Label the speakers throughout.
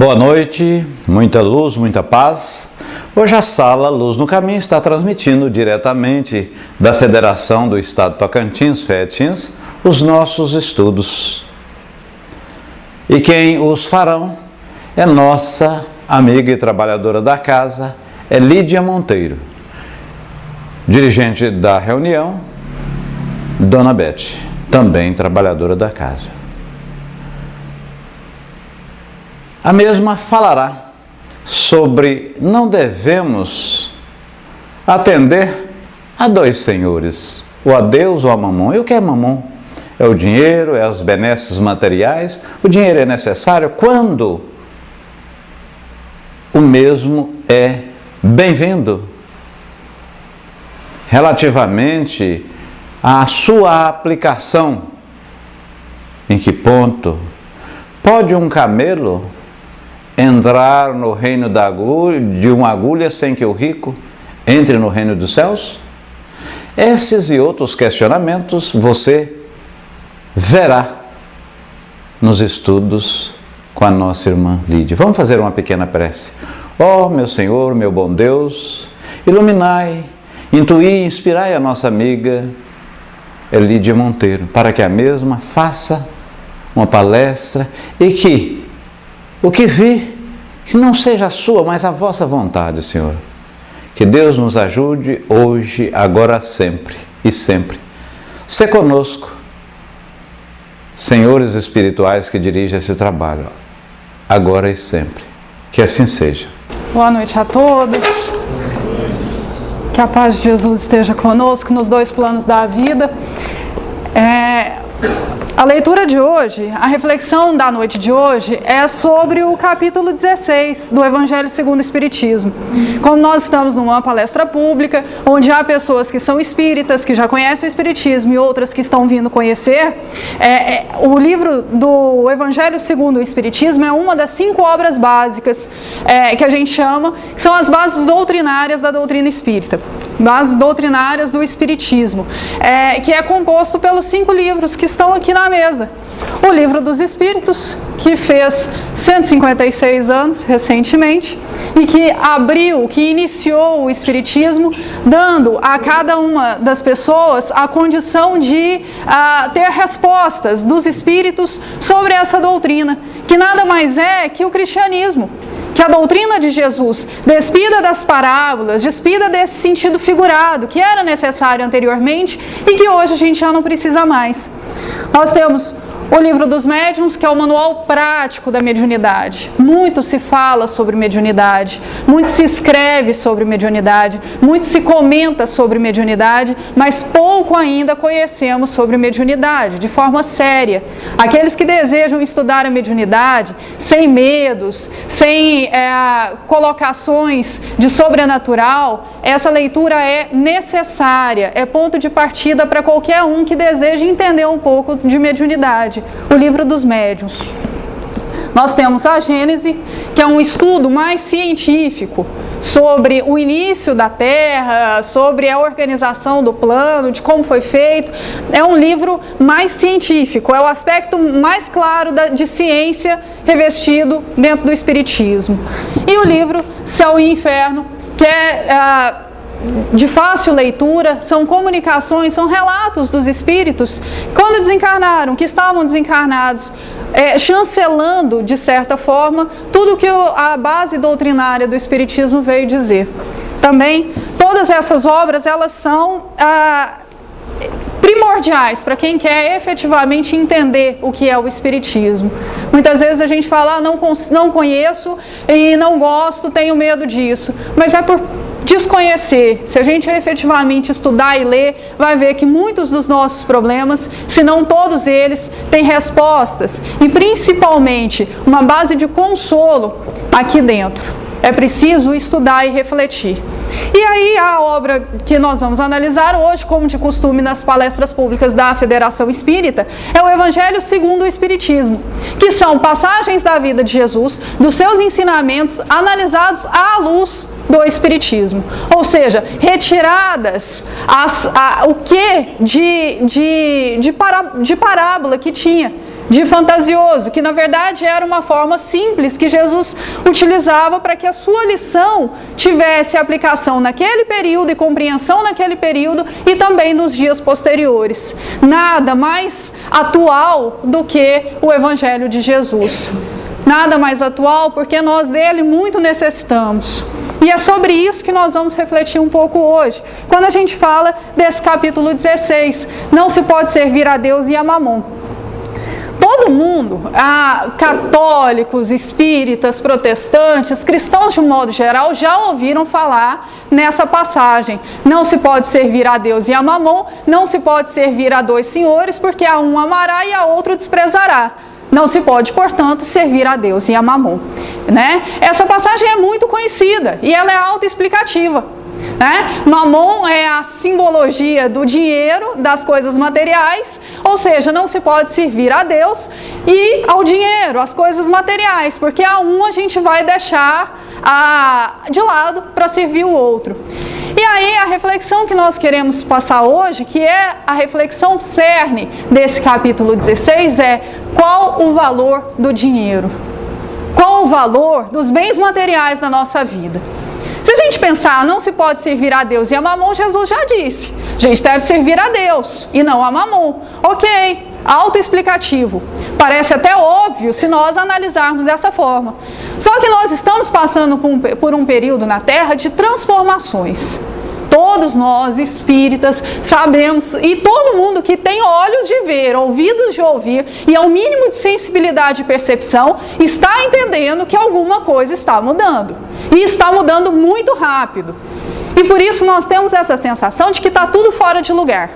Speaker 1: Boa noite, muita luz, muita paz. Hoje a sala Luz no Caminho está transmitindo diretamente da Federação do Estado Tocantins, FETINS, os nossos estudos. E quem os farão é nossa amiga e trabalhadora da casa, Lídia Monteiro. Dirigente da reunião, Dona Beth, também trabalhadora da casa. A mesma falará sobre não devemos atender a dois senhores, ou a Deus ou a Mamon. E o que é Mamon? É o dinheiro, é as benesses materiais. O dinheiro é necessário quando o mesmo é bem-vindo. Relativamente à sua aplicação, em que ponto pode um camelo entrar no reino de uma agulha sem que o rico entre no reino dos céus? Esses e outros questionamentos você verá nos estudos com a nossa irmã Lídia. Vamos fazer uma pequena prece. Ó meu Senhor, meu bom Deus, iluminai, intuí, inspirai a nossa amiga Lídia Monteiro, para que a mesma faça uma palestra e que o que vi, que não seja a sua, mas a vossa vontade, Senhor. Que Deus nos ajude hoje, agora, sempre e sempre. Sê conosco, senhores espirituais que dirigem esse trabalho, agora e sempre. Que assim seja.
Speaker 2: Boa noite a todos. Que a paz de Jesus esteja conosco nos dois planos da vida. A leitura de hoje, a reflexão da noite de hoje é sobre o capítulo 16 do Evangelho segundo o Espiritismo. Como nós estamos numa palestra pública, onde há pessoas que são espíritas, que já conhecem o Espiritismo e outras que estão vindo conhecer, o livro do Evangelho segundo o Espiritismo é uma das 5 obras básicas que a gente chama, que são as bases doutrinárias da doutrina espírita, bases doutrinárias do Espiritismo, que é composto pelos 5 livros que estão aqui na mesa. O Livro dos Espíritos, que fez 156 anos recentemente e que iniciou o Espiritismo, dando a cada uma das pessoas a condição de ter respostas dos Espíritos sobre essa doutrina, que nada mais é que o cristianismo. Que a doutrina de Jesus despida das parábolas, despida desse sentido figurado que era necessário anteriormente e que hoje a gente já não precisa mais. Nós temos o Livro dos Médiuns, que é o manual prático da mediunidade. Muito se fala sobre mediunidade, muito se escreve sobre mediunidade, muito se comenta sobre mediunidade, mas pouco ainda conhecemos sobre mediunidade, de forma séria. Aqueles que desejam estudar a mediunidade, sem medos, sem colocações de sobrenatural, essa leitura é necessária, é ponto de partida para qualquer um que deseje entender um pouco de mediunidade. O Livro dos Médiuns. Nós temos a Gênese, que é um estudo mais científico sobre o início da Terra, sobre a organização do plano, de como foi feito. É um livro mais científico, é o aspecto mais claro de ciência revestido dentro do Espiritismo. E o livro Céu e Inferno, que é de fácil leitura, são comunicações, são relatos dos espíritos quando desencarnaram, que estavam desencarnados, chancelando, de certa forma, tudo que a base doutrinária do Espiritismo veio dizer. Também, todas essas obras, elas são primordiais para quem quer efetivamente entender o que é o Espiritismo. Muitas vezes a gente fala, não conheço e não gosto, tenho medo disso, mas é por desconhecer. Se a gente efetivamente estudar e ler, vai ver que muitos dos nossos problemas, se não todos eles, têm respostas e principalmente uma base de consolo aqui dentro. É preciso estudar e refletir. E aí a obra que nós vamos analisar hoje, como de costume nas palestras públicas da Federação Espírita, é o Evangelho segundo o Espiritismo, que são passagens da vida de Jesus, dos seus ensinamentos analisados à luz do Espiritismo, ou seja, retiradas o que de parábola que tinha de fantasioso, que na verdade era uma forma simples que Jesus utilizava para que a sua lição tivesse aplicação naquele período e compreensão naquele período e também nos dias posteriores. Nada mais atual do que o Evangelho de Jesus. Nada mais atual, porque nós dele muito necessitamos. E é sobre isso que nós vamos refletir um pouco hoje. Quando a gente fala desse capítulo 16, não se pode servir a Deus e a Mamon. Todo mundo, católicos, espíritas, protestantes, cristãos de um modo geral, já ouviram falar nessa passagem. Não se pode servir a Deus e a Mamon, não se pode servir a dois senhores, porque a um amará e a outro desprezará. Não se pode, portanto, servir a Deus e a Mamon. Né? Essa passagem é muito conhecida e ela é autoexplicativa. Né? Mamon é a simbologia do dinheiro, das coisas materiais, ou seja, não se pode servir a Deus e ao dinheiro, às coisas materiais, porque a um a gente vai deixar de lado para servir o outro. E aí a reflexão que nós queremos passar hoje, que é a reflexão cerne desse capítulo 16, é: qual o valor do dinheiro? Qual o valor dos bens materiais na nossa vida? Se a gente pensar, não se pode servir a Deus e a Mamon, Jesus já disse, a gente deve servir a Deus e não a Mamon. Ok, autoexplicativo. Parece até óbvio se nós analisarmos dessa forma. Só que nós estamos passando por um período na Terra de transformações. Todos nós, espíritas, sabemos, e todo mundo que tem olhos de ver, ouvidos de ouvir, e ao mínimo de sensibilidade e percepção, está entendendo que alguma coisa está mudando. E está mudando muito rápido. E por isso nós temos essa sensação de que está tudo fora de lugar.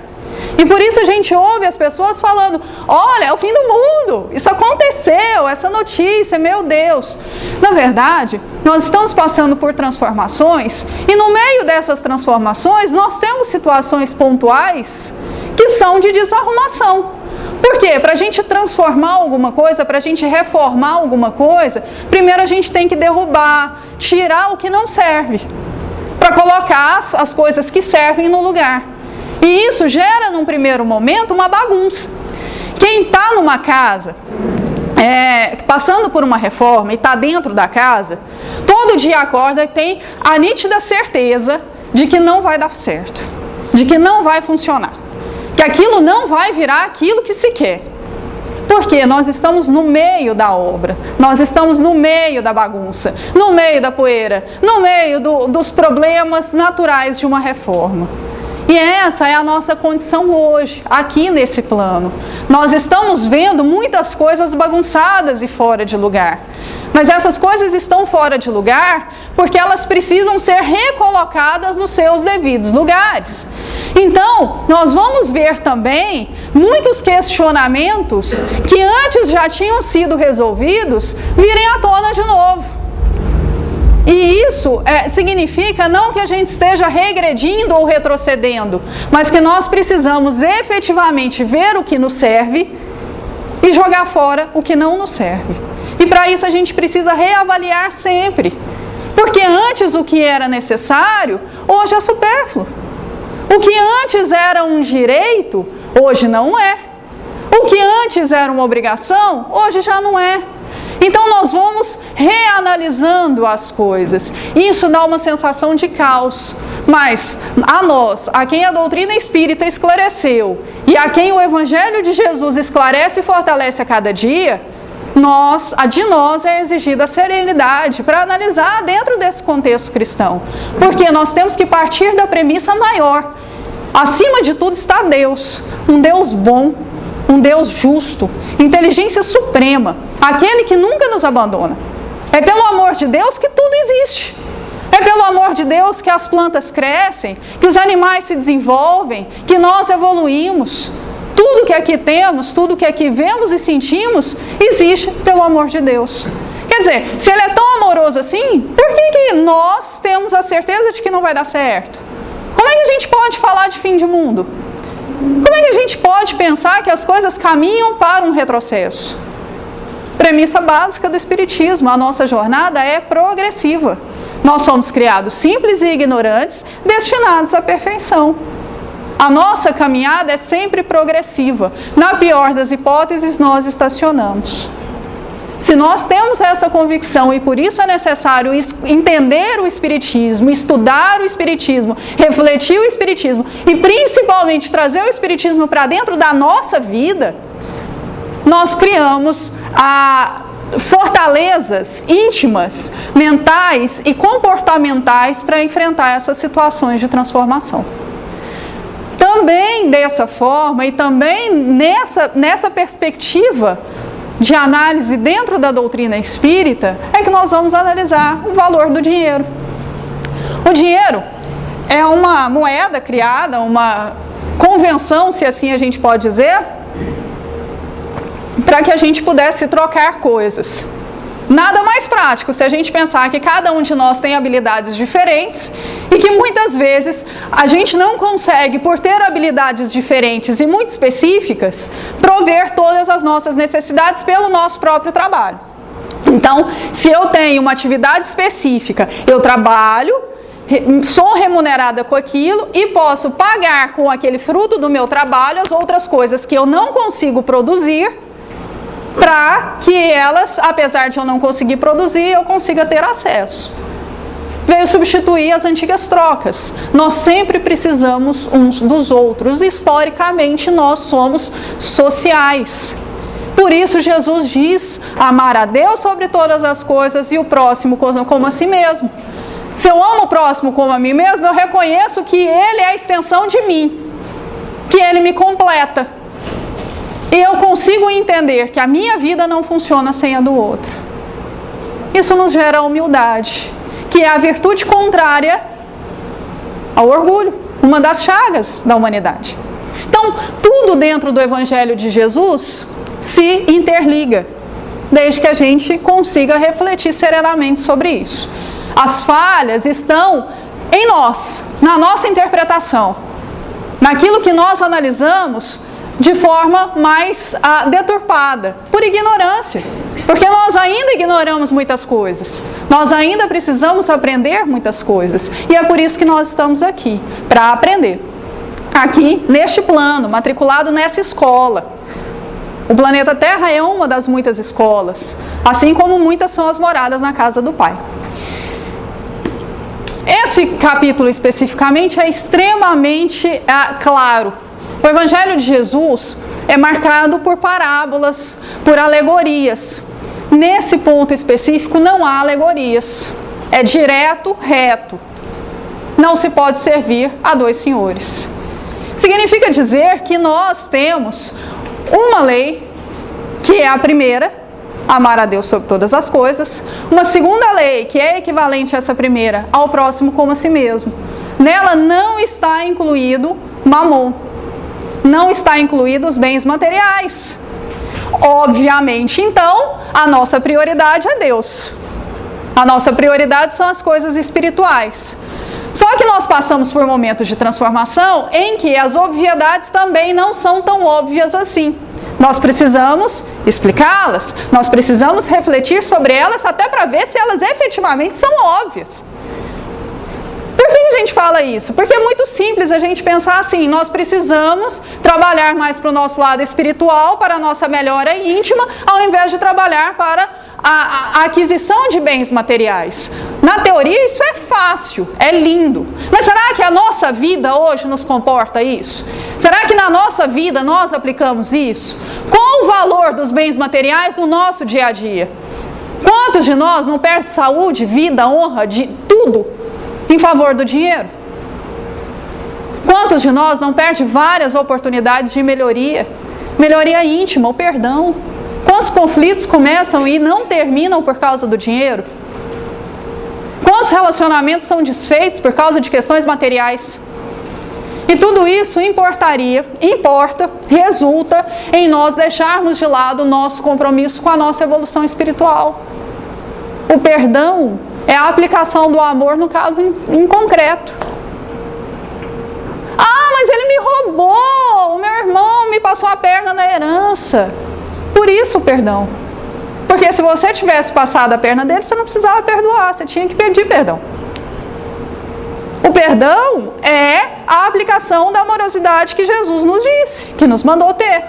Speaker 2: E por isso a gente ouve as pessoas falando: olha, é o fim do mundo, isso aconteceu, essa notícia, meu Deus. Na verdade, nós estamos passando por transformações e no meio dessas transformações nós temos situações pontuais que são de desarrumação. Por quê? Para a gente transformar alguma coisa, para a gente reformar alguma coisa, primeiro a gente tem que derrubar, tirar o que não serve, para colocar as coisas que servem no lugar. E isso gera, num primeiro momento, uma bagunça. Quem está numa casa, passando por uma reforma e está dentro da casa, todo dia acorda e tem a nítida certeza de que não vai dar certo, de que não vai funcionar, que aquilo não vai virar aquilo que se quer. Porque nós estamos no meio da obra, nós estamos no meio da bagunça, no meio da poeira, no meio dos problemas naturais de uma reforma. E essa é a nossa condição hoje, aqui nesse plano. Nós estamos vendo muitas coisas bagunçadas e fora de lugar. Mas essas coisas estão fora de lugar porque elas precisam ser recolocadas nos seus devidos lugares. Então, nós vamos ver também muitos questionamentos que antes já tinham sido resolvidos virem à tona de novo. E isso significa não que a gente esteja regredindo ou retrocedendo, mas que nós precisamos efetivamente ver o que nos serve e jogar fora o que não nos serve. E para isso a gente precisa reavaliar sempre, porque antes o que era necessário, hoje é supérfluo. O que antes era um direito, hoje não é. O que antes era uma obrigação, hoje já não é. Então nós vamos reanalisando as coisas. Isso dá uma sensação de caos. Mas a nós, a quem a doutrina espírita esclareceu e a quem o Evangelho de Jesus esclarece e fortalece a cada dia, de nós é exigida a serenidade para analisar dentro desse contexto cristão. Porque nós temos que partir da premissa maior. Acima de tudo está Deus, um Deus bom, um Deus justo, inteligência suprema, aquele que nunca nos abandona. É pelo amor de Deus que tudo existe. É pelo amor de Deus que as plantas crescem, que os animais se desenvolvem, que nós evoluímos. Tudo que aqui temos, tudo que aqui vemos e sentimos, existe pelo amor de Deus. Quer dizer, se Ele é tão amoroso assim, por que nós temos a certeza de que não vai dar certo? Como é que a gente pode falar de fim de mundo? Como é que a gente pode pensar que as coisas caminham para um retrocesso? Premissa básica do Espiritismo: a nossa jornada é progressiva. Nós somos criados simples e ignorantes, destinados à perfeição. A nossa caminhada é sempre progressiva. Na pior das hipóteses, nós estacionamos. Se nós temos essa convicção e por isso é necessário entender o Espiritismo, estudar o Espiritismo, refletir o Espiritismo e principalmente trazer o Espiritismo para dentro da nossa vida, nós criamos fortalezas íntimas, mentais e comportamentais para enfrentar essas situações de transformação. Também dessa forma e também nessa perspectiva de análise dentro da doutrina espírita, é que nós vamos analisar o valor do dinheiro. O dinheiro é uma moeda criada, uma convenção, se assim a gente pode dizer, para que a gente pudesse trocar coisas. Nada mais prático se a gente pensar que cada um de nós tem habilidades diferentes e que muitas vezes a gente não consegue, por ter habilidades diferentes e muito específicas, prover todas as nossas necessidades pelo nosso próprio trabalho. Então, se eu tenho uma atividade específica, eu trabalho, sou remunerada com aquilo e posso pagar com aquele fruto do meu trabalho as outras coisas que eu não consigo produzir, para que elas, apesar de eu não conseguir produzir, eu consiga ter acesso. Veio substituir as antigas trocas. Nós sempre precisamos uns dos outros. Historicamente, nós somos sociais. Por isso, Jesus diz: amar a Deus sobre todas as coisas e o próximo como a si mesmo. Se eu amo o próximo como a mim mesmo, eu reconheço que ele é a extensão de mim, que ele me completa. E eu consigo entender que a minha vida não funciona sem a do outro. Isso nos gera humildade, que é a virtude contrária ao orgulho, uma das chagas da humanidade. Então, tudo dentro do Evangelho de Jesus se interliga, desde que a gente consiga refletir serenamente sobre isso. As falhas estão em nós, na nossa interpretação, naquilo que nós analisamos de forma mais deturpada, por ignorância, porque nós ainda ignoramos muitas coisas, nós ainda precisamos aprender muitas coisas, e é por isso que nós estamos aqui, para aprender, aqui neste plano, matriculado nessa escola. O planeta Terra é uma das muitas escolas, assim como muitas são as moradas na casa do Pai. Esse capítulo especificamente é extremamente claro. O Evangelho de Jesus é marcado por parábolas, por alegorias. Nesse ponto específico não há alegorias. É direto, reto. Não se pode servir a dois senhores. Significa dizer que nós temos uma lei, que é a primeira, amar a Deus sobre todas as coisas. Uma segunda lei, que é equivalente a essa primeira, ao próximo como a si mesmo. Nela não está incluído mamon. Não está incluído os bens materiais. Obviamente, então, a nossa prioridade é Deus. A nossa prioridade são as coisas espirituais. Só que nós passamos por momentos de transformação em que as obviedades também não são tão óbvias assim. Nós precisamos explicá-las, nós precisamos refletir sobre elas até para ver se elas efetivamente são óbvias. Por que a gente fala isso? Porque é muito simples a gente pensar assim: nós precisamos trabalhar mais para o nosso lado espiritual, para a nossa melhora íntima, ao invés de trabalhar para a aquisição de bens materiais. Na teoria isso é fácil, é lindo. Mas será que a nossa vida hoje nos comporta isso? Será que na nossa vida nós aplicamos isso? Qual o valor dos bens materiais no nosso dia a dia? Quantos de nós não perdem saúde, vida, honra, de tudo em favor do dinheiro? Quantos de nós não perdem várias oportunidades de melhoria? Melhoria íntima, o perdão. Quantos conflitos começam e não terminam por causa do dinheiro? Quantos relacionamentos são desfeitos por causa de questões materiais? E tudo isso resulta em nós deixarmos de lado o nosso compromisso com a nossa evolução espiritual. O perdão é a aplicação do amor no caso em concreto. Ah, mas ele me roubou, o meu irmão me passou a perna na herança. Por isso o perdão. Porque se você tivesse passado a perna dele, você não precisava perdoar, você tinha que pedir perdão. O perdão é a aplicação da amorosidade que Jesus nos disse, que nos mandou ter.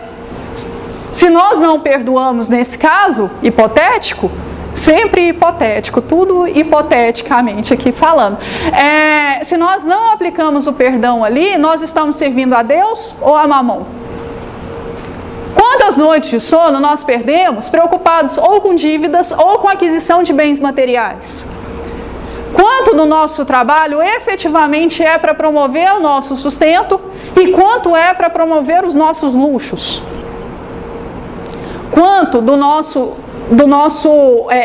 Speaker 2: Se nós não perdoamos nesse caso hipotético, sempre hipotético, tudo hipoteticamente aqui falando, se nós não aplicamos o perdão ali, nós estamos servindo a Deus ou a Mamon? Quantas noites de sono nós perdemos preocupados ou com dívidas ou com aquisição de bens materiais? Quanto do nosso trabalho efetivamente é para promover o nosso sustento e quanto é para promover os nossos luxos? Quanto do nosso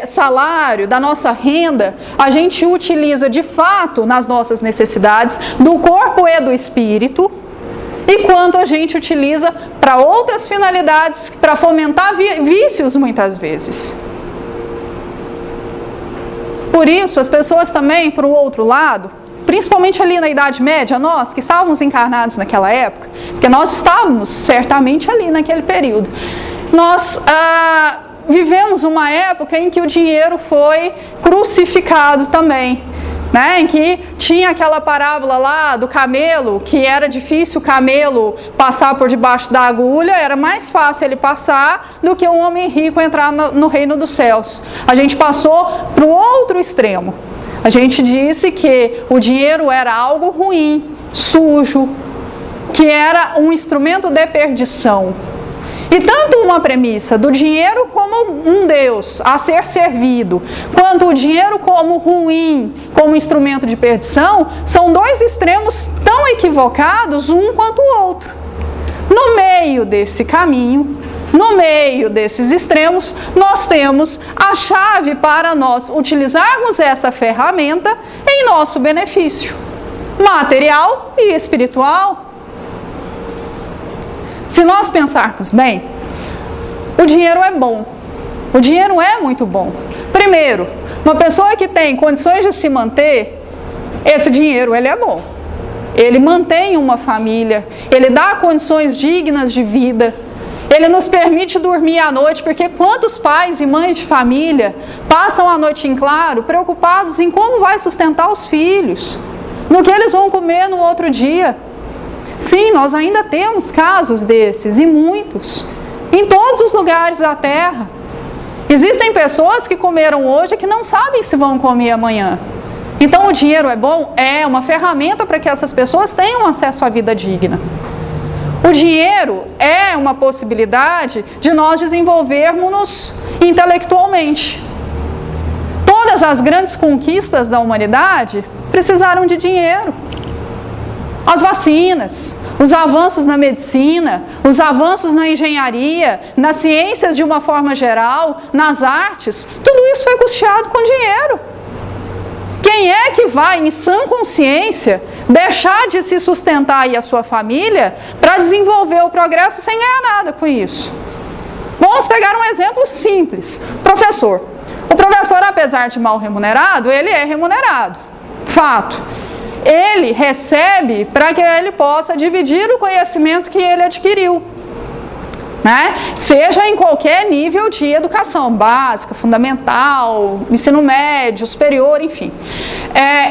Speaker 2: salário, da nossa renda, a gente utiliza de fato nas nossas necessidades do corpo e do espírito, e quanto a gente utiliza para outras finalidades, para fomentar vícios muitas vezes. Por isso, as pessoas também, por outro lado, principalmente ali na Idade Média, nós que estávamos encarnados naquela época, porque nós estávamos certamente ali naquele período, nós vivemos uma época em que o dinheiro foi crucificado também, né? Em que tinha aquela parábola lá do camelo, que era difícil o camelo passar por debaixo da agulha, era mais fácil ele passar do que um homem rico entrar no reino dos céus. A gente passou para o outro extremo. A gente disse que o dinheiro era algo ruim, sujo, que era um instrumento de perdição. E tanto uma premissa do dinheiro como um Deus a ser servido, quanto o dinheiro como ruim, como instrumento de perdição, são dois extremos tão equivocados um quanto o outro. No meio desse caminho, no meio desses extremos, nós temos a chave para nós utilizarmos essa ferramenta em nosso benefício, material e espiritual. Se nós pensarmos bem, o dinheiro é bom, o dinheiro é muito bom. Primeiro, uma pessoa que tem condições de se manter, esse dinheiro ele é bom. Ele mantém uma família, ele dá condições dignas de vida, ele nos permite dormir à noite, porque quantos pais e mães de família passam a noite em claro, preocupados em como vai sustentar os filhos, no que eles vão comer no outro dia. Sim, nós ainda temos casos desses, e muitos, em todos os lugares da Terra. Existem pessoas que comeram hoje que não sabem se vão comer amanhã. Então o dinheiro é bom? É uma ferramenta para que essas pessoas tenham acesso à vida digna. O dinheiro é uma possibilidade de nós desenvolvermos-nos intelectualmente. Todas as grandes conquistas da humanidade precisaram de dinheiro. As vacinas, os avanços na medicina, os avanços na engenharia, nas ciências de uma forma geral, nas artes, tudo isso foi custeado com dinheiro. Quem é que vai, em sã consciência, deixar de se sustentar e a sua família para desenvolver o progresso sem ganhar nada com isso? Vamos pegar um exemplo simples. Professor. O professor, apesar de mal remunerado, ele é remunerado. Fato. Ele recebe para que ele possa dividir o conhecimento que ele adquiriu, né? Seja em qualquer nível de educação básica, fundamental, ensino médio, superior, enfim.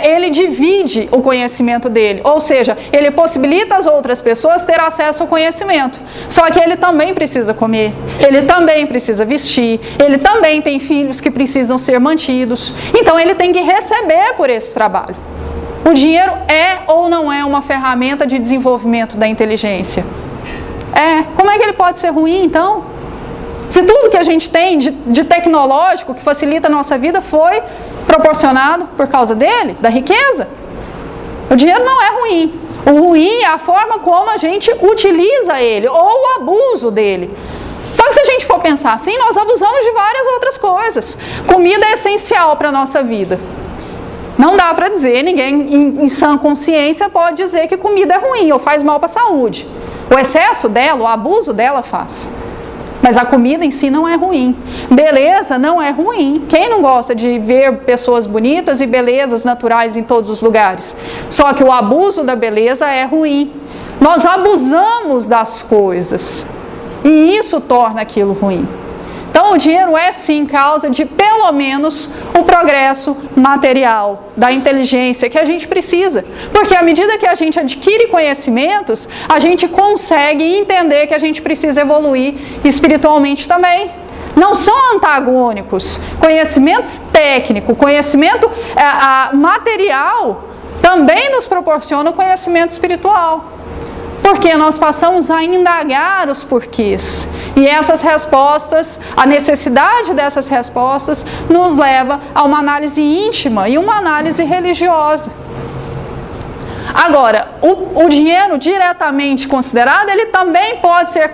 Speaker 2: Ele divide o conhecimento dele, ou seja, ele possibilita as outras pessoas ter acesso ao conhecimento. Só que ele também precisa comer, ele também precisa vestir, ele também tem filhos que precisam ser mantidos. Então ele tem que receber por esse trabalho. O dinheiro é ou não é uma ferramenta de desenvolvimento da inteligência? Como é que ele pode ser ruim, então? Se tudo que a gente tem de tecnológico que facilita a nossa vida foi proporcionado por causa dele, da riqueza, o dinheiro não é ruim. O ruim é a forma como a gente utiliza ele, ou o abuso dele. Só que se a gente for pensar assim, nós abusamos de várias outras coisas. Comida é essencial para a nossa vida. Não dá para dizer, ninguém em sã consciência pode dizer que comida é ruim ou faz mal para a saúde. O excesso dela, o abuso dela faz. Mas a comida em si não é ruim. Beleza não é ruim. Quem não gosta de ver pessoas bonitas e belezas naturais em todos os lugares? Só que o abuso da beleza é ruim. Nós abusamos das coisas. E isso torna aquilo ruim. Então o dinheiro é sim causa de pelo menos o progresso material, da inteligência que a gente precisa. Porque à medida que a gente adquire conhecimentos, a gente consegue entender que a gente precisa evoluir espiritualmente também. Não são antagônicos. Conhecimentos técnicos, conhecimento material também nos proporciona o conhecimento espiritual. Porque nós passamos a indagar os porquês. E essas respostas, a necessidade dessas respostas, nos leva a uma análise íntima e uma análise religiosa. Agora, o dinheiro diretamente considerado, ele também pode ser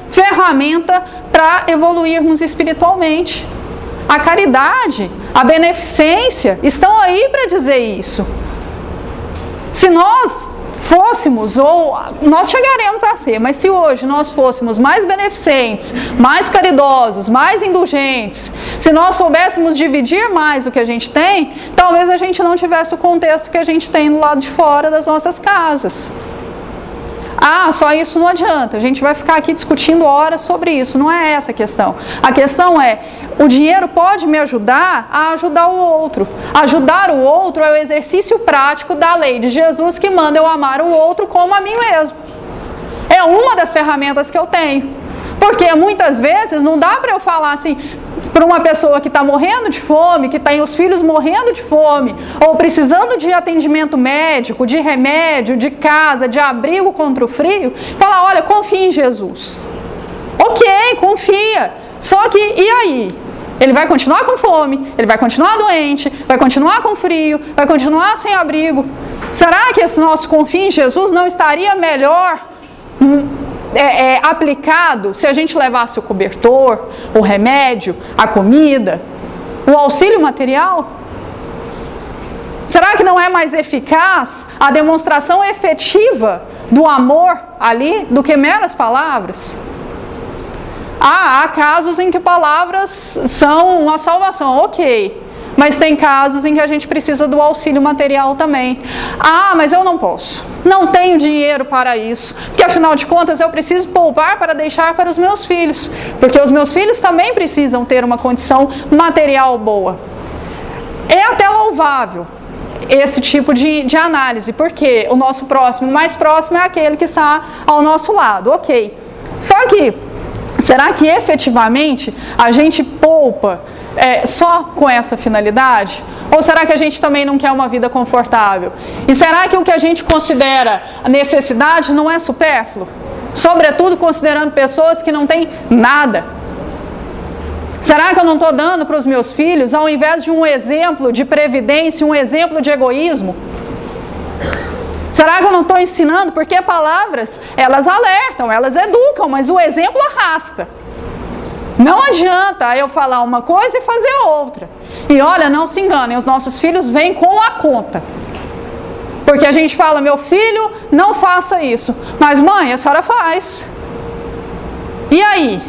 Speaker 2: ferramenta para evoluirmos espiritualmente. A caridade, a beneficência estão aí para dizer isso. Se nós fôssemos, ou nós chegaremos a ser, mas se hoje nós fôssemos mais beneficentes, mais caridosos, mais indulgentes, se nós soubéssemos dividir mais o que a gente tem, talvez a gente não tivesse o contexto que a gente tem do lado de fora das nossas casas. Só isso não adianta, a gente vai ficar aqui discutindo horas sobre isso, não é essa a questão. A questão é, o dinheiro pode me ajudar a ajudar o outro. Ajudar o outro é o exercício prático da lei de Jesus que manda eu amar o outro como a mim mesmo. É uma das ferramentas que eu tenho. Porque muitas vezes não dá para eu falar assim, para uma pessoa que está morrendo de fome, que tem os filhos morrendo de fome, ou precisando de atendimento médico, de remédio, de casa, de abrigo contra o frio, falar, olha, confia em Jesus. Ok, confia. Só que, e aí? Ele vai continuar com fome, ele vai continuar doente, vai continuar com frio, vai continuar sem abrigo. Será que esse nosso confia em Jesus não estaria melhor aplicado se a gente levasse o cobertor, o remédio, a comida, o auxílio material? Será que não é mais eficaz a demonstração efetiva do amor ali do que meras palavras? Há casos em que palavras são uma salvação, ok. Mas tem casos em que a gente precisa do auxílio material também. Mas eu não posso. Não tenho dinheiro para isso. Porque afinal de contas eu preciso poupar para deixar para os meus filhos. Porque os meus filhos também precisam ter uma condição material boa. É até louvável esse tipo de análise. Porque o nosso próximo, mais próximo é aquele que está ao nosso lado. Ok. Só que, será que efetivamente a gente poupa só com essa finalidade? Ou será que a gente também não quer uma vida confortável? E será que o que a gente considera necessidade não é supérfluo? Sobretudo considerando pessoas que não têm nada. Será que eu não estou dando para os meus filhos, ao invés de um exemplo de previdência, um exemplo de egoísmo? Será que eu não estou ensinando? Porque palavras, elas alertam, elas educam, mas o exemplo arrasta. Não adianta eu falar uma coisa e fazer outra. E olha, não se enganem, os nossos filhos vêm com a conta. Porque a gente fala, meu filho, não faça isso. Mas mãe, a senhora faz. E aí?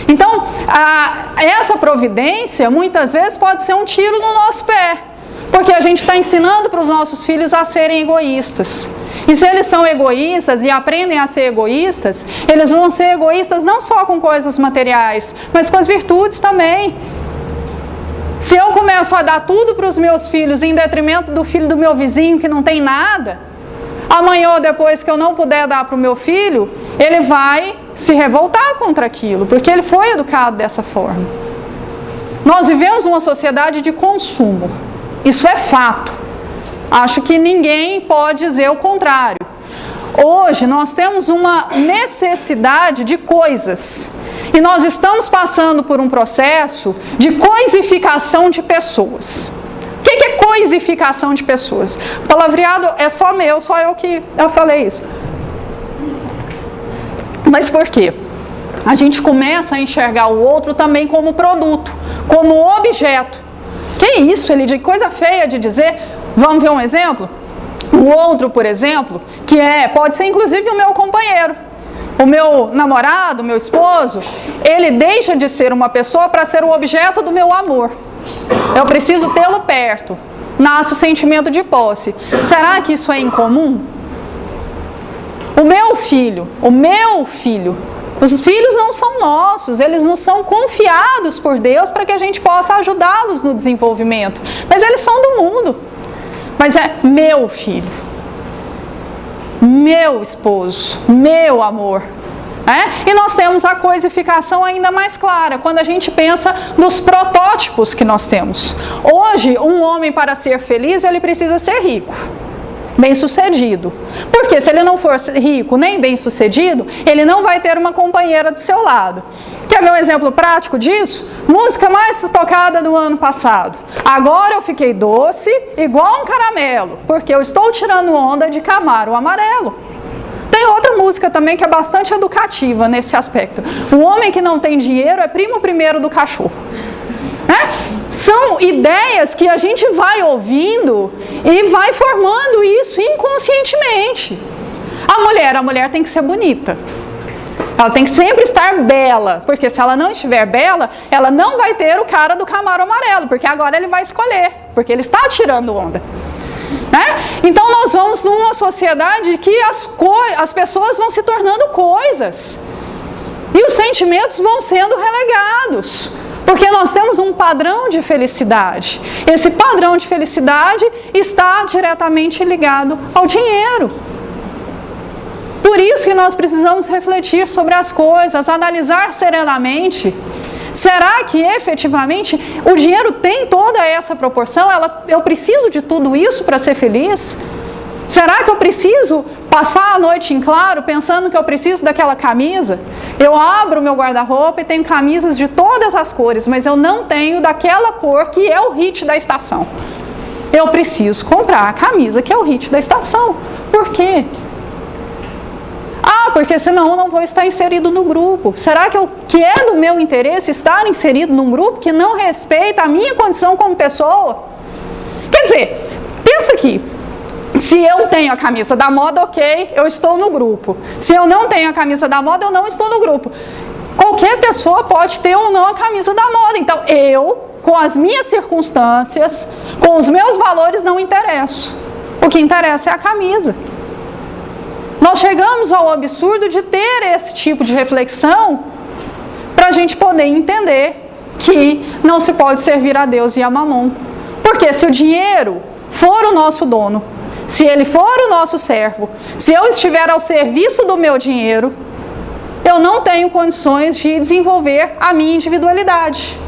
Speaker 2: Então, essa providência, muitas vezes, pode ser um tiro no nosso pé. Porque a gente está ensinando para os nossos filhos a serem egoístas. E se eles são egoístas e aprendem a ser egoístas, eles vão ser egoístas não só com coisas materiais, mas com as virtudes também. Se eu começo a dar tudo para os meus filhos em detrimento do filho do meu vizinho que não tem nada, amanhã ou depois que eu não puder dar para o meu filho, ele vai se revoltar contra aquilo, porque ele foi educado dessa forma. Nós vivemos uma sociedade de consumo. Isso é fato. Acho que ninguém pode dizer o contrário. Hoje nós temos uma necessidade de coisas. E nós estamos passando por um processo de coisificação de pessoas. O que é coisificação de pessoas? O palavreado é só meu, só eu que falei isso. Mas por quê? A gente começa a enxergar o outro também como produto, como objeto. Que isso, ele de coisa feia de dizer. Vamos ver um exemplo? O outro, por exemplo, que pode ser inclusive o meu companheiro, o meu namorado, o meu esposo, ele deixa de ser uma pessoa para ser o objeto do meu amor. Eu preciso tê-lo perto. Nasce o sentimento de posse. Será que isso é incomum? O meu filho, Os filhos não são nossos, eles não são confiados por Deus para que a gente possa ajudá-los no desenvolvimento. Mas eles são do mundo. Mas é meu filho, meu esposo, meu amor. E nós temos a coisificação ainda mais clara, quando a gente pensa nos protótipos que nós temos. Hoje, um homem, para ser feliz, ele precisa ser rico, bem-sucedido. Porque se ele não for rico nem bem-sucedido, ele não vai ter uma companheira do seu lado. Quer ver um exemplo prático disso? Música mais tocada do ano passado. Agora eu fiquei doce, igual um caramelo, porque eu estou tirando onda de Camaro amarelo. Tem outra música também que é bastante educativa nesse aspecto. O homem que não tem dinheiro é primo primeiro do cachorro. São ideias que a gente vai ouvindo e vai formando isso inconscientemente. A mulher tem que ser bonita. Ela tem que sempre estar bela, porque se ela não estiver bela, ela não vai ter o cara do Camaro amarelo, porque agora ele vai escolher, porque ele está tirando onda. Então nós vamos numa sociedade que as pessoas vão se tornando coisas e os sentimentos vão sendo relegados, porque nós temos um padrão de felicidade. Esse padrão de felicidade está diretamente ligado ao dinheiro. Por isso que nós precisamos refletir sobre as coisas, analisar serenamente. Será que efetivamente o dinheiro tem toda essa proporção? Eu preciso de tudo isso para ser feliz? Será que eu preciso passar a noite em claro pensando que eu preciso daquela camisa? Eu abro o meu guarda-roupa e tenho camisas de todas as cores, mas eu não tenho daquela cor que é o hit da estação. Eu preciso comprar a camisa que é o hit da estação. Por quê? Porque senão eu não vou estar inserido no grupo. Será que é do meu interesse estar inserido num grupo que não respeita a minha condição como pessoa? Quer dizer, pensa aqui. Se eu tenho a camisa da moda, ok, eu estou no grupo. Se eu não tenho a camisa da moda, eu não estou no grupo. Qualquer pessoa pode ter ou não a camisa da moda. Então, eu, com as minhas circunstâncias, com os meus valores, não interesso. O que interessa é a camisa. Nós chegamos ao absurdo de ter esse tipo de reflexão para a gente poder entender que não se pode servir a Deus e a Mamon. Porque se o dinheiro for o nosso dono, se ele for o nosso servo, se eu estiver ao serviço do meu dinheiro, eu não tenho condições de desenvolver a minha individualidade.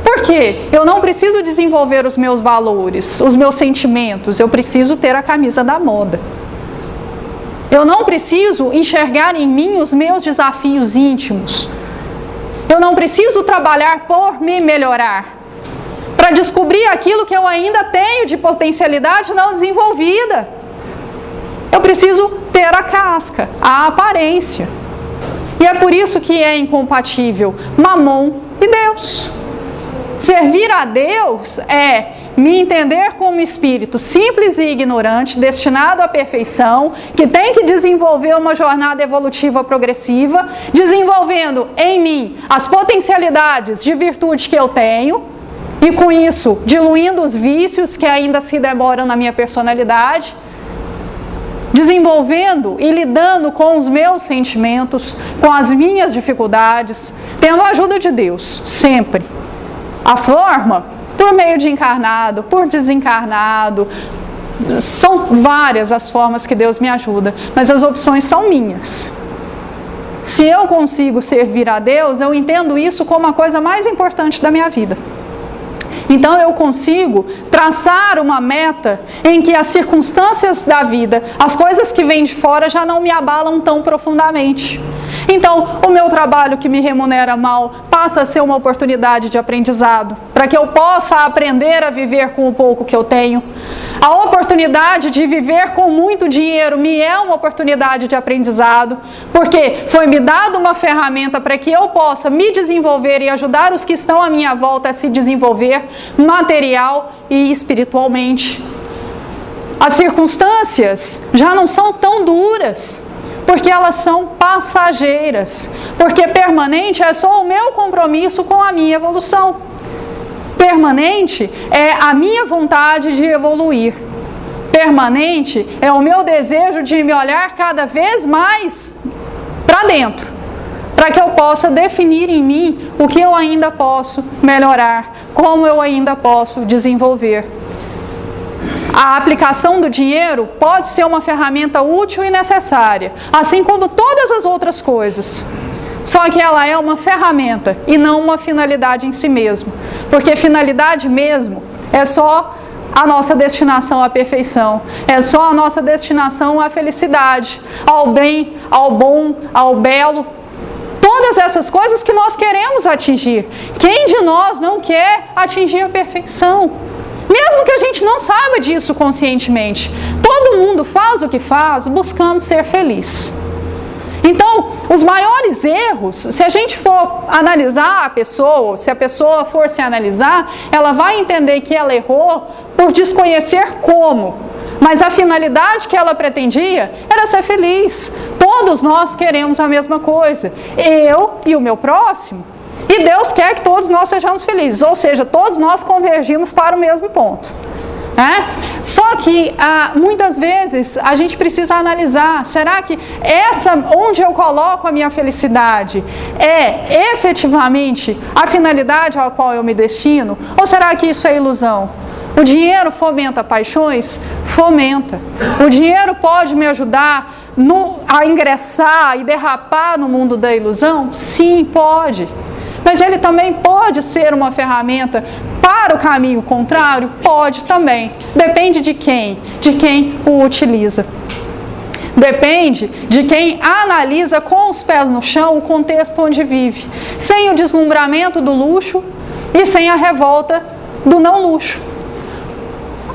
Speaker 2: Por quê? Eu não preciso desenvolver os meus valores, os meus sentimentos, eu preciso ter a camisa da moda. Eu não preciso enxergar em mim os meus desafios íntimos. Eu não preciso trabalhar por me melhorar, para descobrir aquilo que eu ainda tenho de potencialidade não desenvolvida. Eu preciso ter a casca, a aparência. E é por isso que é incompatível Mamon e Deus. Servir a Deus é me entender como espírito simples e ignorante, destinado à perfeição, que tem que desenvolver uma jornada evolutiva progressiva, desenvolvendo em mim as potencialidades de virtude que eu tenho, e com isso diluindo os vícios que ainda se demoram na minha personalidade, desenvolvendo e lidando com os meus sentimentos, com as minhas dificuldades, tendo a ajuda de Deus, sempre. A forma, por meio de encarnado, por desencarnado, são várias as formas que Deus me ajuda, mas as opções são minhas. Se eu consigo servir a Deus, eu entendo isso como a coisa mais importante da minha vida. Então eu consigo traçar uma meta em que as circunstâncias da vida, as coisas que vêm de fora já não me abalam tão profundamente. Então, o meu trabalho que me remunera mal passa a ser uma oportunidade de aprendizado, para que eu possa aprender a viver com o pouco que eu tenho. A oportunidade de viver com muito dinheiro me é uma oportunidade de aprendizado, porque foi me dada uma ferramenta para que eu possa me desenvolver e ajudar os que estão à minha volta a se desenvolver material e espiritualmente. As circunstâncias já não são tão duras, porque elas são passageiras, porque permanente é só o meu compromisso com a minha evolução. Permanente é a minha vontade de evoluir. Permanente é o meu desejo de me olhar cada vez mais para dentro, para que eu possa definir em mim o que eu ainda posso melhorar, como eu ainda posso desenvolver. A aplicação do dinheiro pode ser uma ferramenta útil e necessária, assim como todas as outras coisas. Só que ela é uma ferramenta e não uma finalidade em si mesma. Porque finalidade mesmo é só a nossa destinação à perfeição, é só a nossa destinação à felicidade, ao bem, ao bom, ao belo. Todas essas coisas que nós queremos atingir. Quem de nós não quer atingir a perfeição? Mesmo que a gente não saiba disso conscientemente. Todo mundo faz o que faz buscando ser feliz. Então, os maiores erros, se a gente for analisar a pessoa, se a pessoa for se analisar, ela vai entender que ela errou por desconhecer como. Mas a finalidade que ela pretendia era ser feliz. Todos nós queremos a mesma coisa. Eu e o meu próximo. E Deus quer que todos nós sejamos felizes. Ou seja, todos nós convergimos para o mesmo ponto. Só que muitas vezes a gente precisa analisar, será que onde eu coloco a minha felicidade é efetivamente a finalidade à qual eu me destino? Ou será que isso é ilusão? O dinheiro fomenta paixões? Fomenta. O dinheiro pode me ajudar a ingressar e derrapar no mundo da ilusão? Sim, pode. Mas ele também pode ser uma ferramenta para o caminho contrário? Pode também. Depende de quem? De quem o utiliza. Depende de quem analisa com os pés no chão o contexto onde vive, sem o deslumbramento do luxo e sem a revolta do não luxo.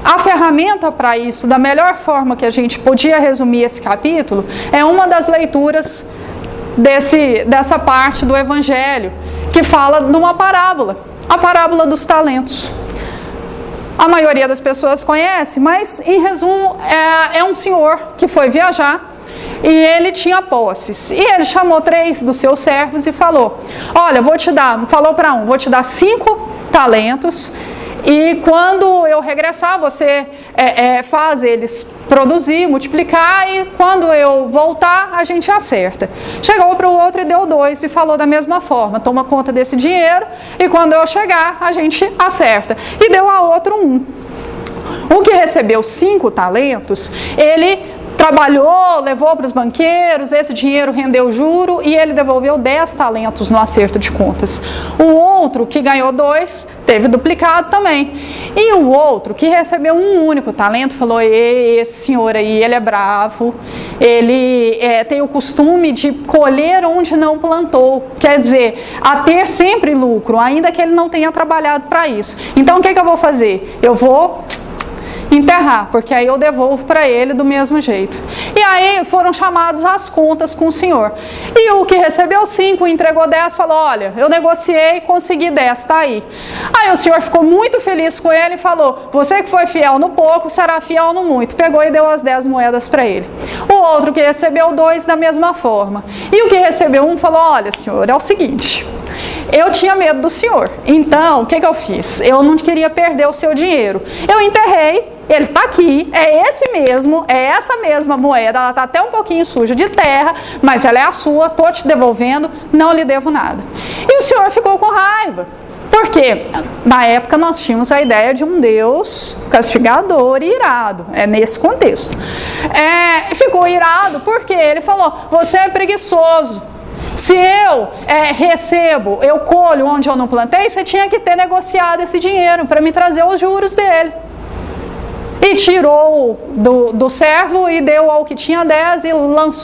Speaker 2: A ferramenta para isso, da melhor forma que a gente podia resumir esse capítulo, é uma das leituras dessa parte do Evangelho, que fala de uma parábola, a parábola dos talentos. A maioria das pessoas conhece, mas em resumo é um senhor que foi viajar e ele tinha posses. E ele chamou 3 dos seus servos e falou: olha, falou para um, vou te dar 5 talentos. E quando eu regressar, você faz eles produzir, multiplicar, e quando eu voltar, a gente acerta. Chegou para o outro e deu 2 e falou da mesma forma: toma conta desse dinheiro e quando eu chegar, a gente acerta. E deu a outro 1. O que recebeu 5 talentos, ele trabalhou, levou para os banqueiros, esse dinheiro rendeu juro e ele devolveu 10 talentos no acerto de contas. O outro, que ganhou 2, teve duplicado também. E o outro, que recebeu um único talento, falou: esse senhor aí, ele é bravo, ele tem o costume de colher onde não plantou. Quer dizer, a ter sempre lucro, ainda que ele não tenha trabalhado para isso. Então, o que eu vou fazer? Eu vou enterrar, porque aí eu devolvo para ele do mesmo jeito. E aí foram chamados às contas com o senhor. E o que recebeu 5, entregou 10, falou: olha, eu negociei, consegui 10, tá aí. Aí o senhor ficou muito feliz com ele e falou: você que foi fiel no pouco, será fiel no muito. Pegou e deu as 10 moedas para ele. O outro que recebeu 2, da mesma forma. E o que recebeu 1 falou: olha, senhor, é o seguinte, eu tinha medo do senhor, então o que eu fiz? Eu não queria perder o seu dinheiro. Eu enterrei, ele está aqui, é essa mesma moeda, ela está até um pouquinho suja de terra, mas ela é a sua, estou te devolvendo, não lhe devo nada. E o senhor ficou com raiva, porque na época nós tínhamos a ideia de um Deus castigador e irado, nesse contexto. Ficou irado porque ele falou: você é preguiçoso. Se eu recebo, eu colho onde eu não plantei, você tinha que ter negociado esse dinheiro para me trazer os juros dele. E tirou do servo e deu ao que tinha 10 e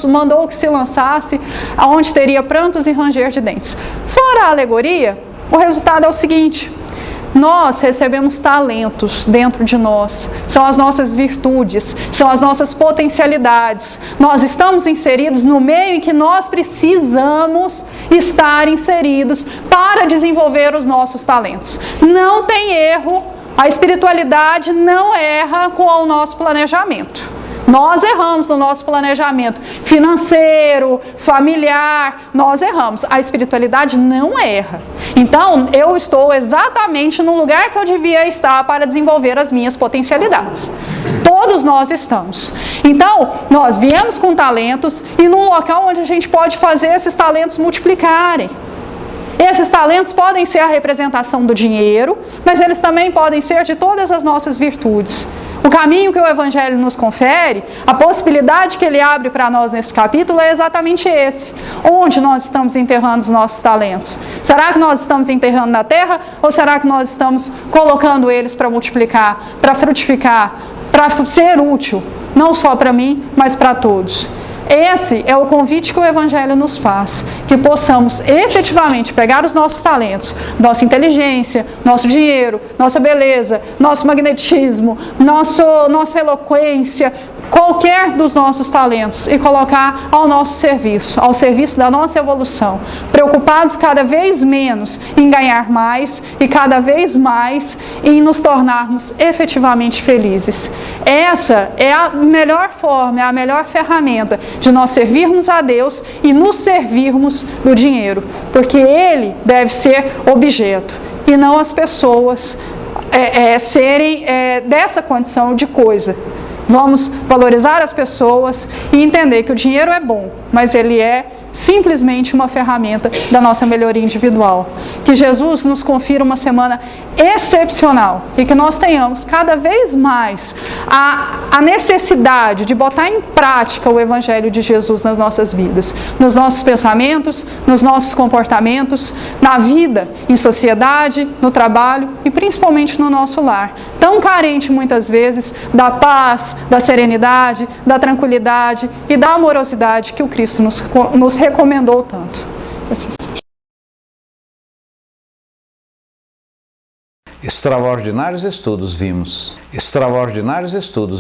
Speaker 2: mandou que se lançasse aonde teria prantos e ranger de dentes. Fora a alegoria, o resultado é o seguinte: nós recebemos talentos dentro de nós, são as nossas virtudes, são as nossas potencialidades. Nós estamos inseridos no meio em que nós precisamos estar inseridos para desenvolver os nossos talentos. Não tem erro, a espiritualidade não erra com o nosso planejamento. Nós erramos no nosso planejamento financeiro, familiar, nós erramos. A espiritualidade não erra. Então, eu estou exatamente no lugar que eu devia estar para desenvolver as minhas potencialidades. Todos nós estamos. Então, nós viemos com talentos e num local onde a gente pode fazer esses talentos multiplicarem. Esses talentos podem ser a representação do dinheiro, mas eles também podem ser de todas as nossas virtudes. O caminho que o Evangelho nos confere, a possibilidade que ele abre para nós nesse capítulo é exatamente esse. Onde nós estamos enterrando os nossos talentos? Será que nós estamos enterrando na terra ou será que nós estamos colocando eles para multiplicar, para frutificar, para ser útil, não só para mim, mas para todos? Esse é o convite que o Evangelho nos faz, que possamos efetivamente pegar os nossos talentos, nossa inteligência, nosso dinheiro, nossa beleza, nosso magnetismo, nossa eloquência, qualquer dos nossos talentos e colocar ao nosso serviço, ao serviço da nossa evolução, preocupados cada vez menos em ganhar mais e cada vez mais em nos tornarmos efetivamente felizes. Essa é a melhor forma, é a melhor ferramenta de nós servirmos a Deus e nos servirmos do dinheiro, porque ele deve ser objeto e não as pessoas serem dessa condição de coisa. Vamos valorizar as pessoas e entender que o dinheiro é bom, mas ele é simplesmente uma ferramenta da nossa melhoria individual. Que Jesus nos confira uma semana excepcional e que nós tenhamos cada vez mais a necessidade de botar em prática o Evangelho de Jesus nas nossas vidas, nos nossos pensamentos, nos nossos comportamentos, na vida, em sociedade, no trabalho e principalmente no nosso lar, tão carente muitas vezes da paz, da serenidade, da tranquilidade e da amorosidade que o Cristo nos recomendou tanto. Assim seja.
Speaker 1: Extraordinários estudos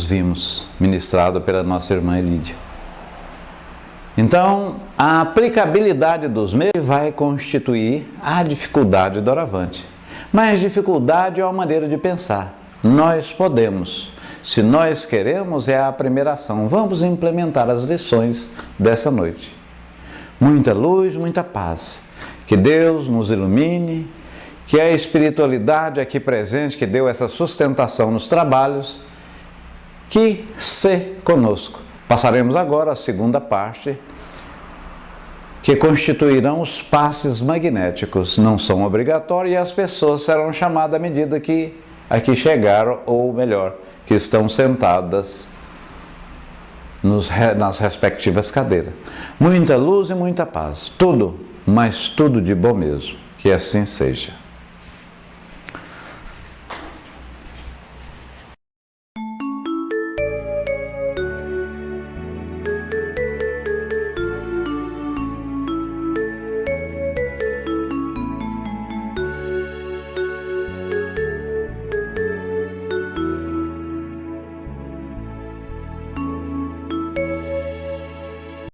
Speaker 1: vimos, ministrado pela nossa irmã Lídia. Então, a aplicabilidade dos meios vai constituir a dificuldade doravante. Mas dificuldade é uma maneira de pensar. Nós podemos, se nós queremos, é a primeira ação. Vamos implementar as lições dessa noite. Muita luz, muita paz. Que Deus nos ilumine, que a espiritualidade aqui presente, que deu essa sustentação nos trabalhos, que se conosco. Passaremos agora a segunda parte, que constituirão os passes magnéticos. Não são obrigatórios e as pessoas serão chamadas à medida que aqui chegaram, ou melhor, que estão sentadas nas respectivas cadeiras. Muita luz e muita paz. Tudo, mas tudo de bom mesmo. Que assim seja.